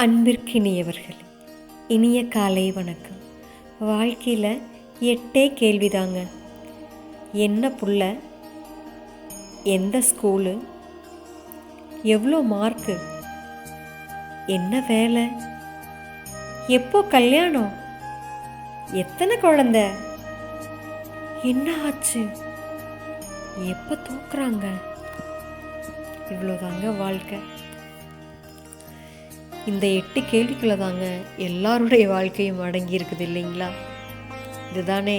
அன்பிற்கினியவர்கள், இனிய காலை வணக்கம். வாழ்க்கையில் 8 கேள்விதாங்க. என்ன புள்ள, எந்த ஸ்கூலு, எவ்வளோ மார்க்கு, என்ன வேலை, எப்போ கல்யாணம், எத்தனை குழந்தை, என்ன ஆச்சு, எப்போ தூக்குறாங்க, இவ்வளோதாங்க வாழ்க்கை. இந்த 8 கேள்விக்குள்ளே தாங்க எல்லாருடைய வாழ்க்கையும் அடங்கி இருக்குது இல்லைங்களா? இதுதானே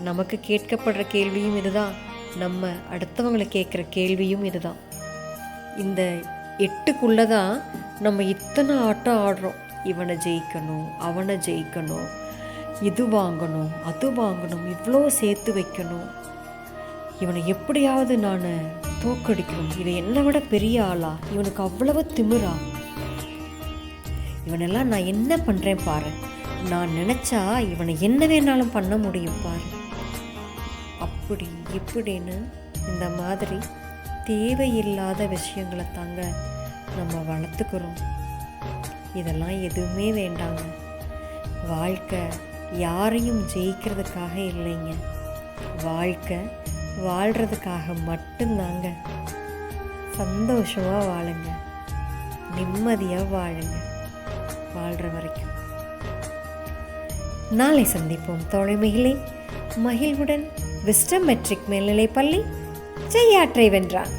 நமக்கு கேட்கப்படுற கேள்வியும் இதுதான், நம்ம அடுத்தவங்களை கேட்குற கேள்வியும் இதுதான். இந்த 8க்குள்ளே தான் நம்ம இத்தனை ஆட்டம் ஆடுறோம். இவனை ஜெயிக்கணும், அவனை ஜெயிக்கணும், இது வாங்கணும், அது வாங்கணும், இவ்வளோ சேர்த்து வைக்கணும், இவனை எப்படியாவது நான் தோக்கடிக்கணும், இவன் என்னை விட பெரிய ஆளா, இவனுக்கு அவ்வளவு திமிரா, இவனெல்லாம் நான் என்ன பண்ணுறேன் பாரு, நான் நினச்சா இவனை என்ன வேணாலும் பண்ண முடியும் பாரு, அப்படி இப்படின்னு இந்த மாதிரி தேவையில்லாத விஷயங்களை தாங்க நம்ம வளர்த்துக்கிறோம். இதெல்லாம் எதுவுமே வேண்டாங்க. வாழ்க்கை யாரையும் ஜெயிக்கிறதுக்காக இல்லைங்க, வாழ்க்கை வாழ்கிறதுக்காக மட்டும்தாங்க. சந்தோஷமாக வாழுங்க, நிம்மதியாக வாழுங்க, வாழ்கிற வரைக்கும். நாளை சந்திப்போம் தோழமைகளே. மகிழ்வுடன் விஸ்டம் மெட்ரிக் மேல்நிலைப்பள்ளி, ஜெயாற்றை வென்றான்.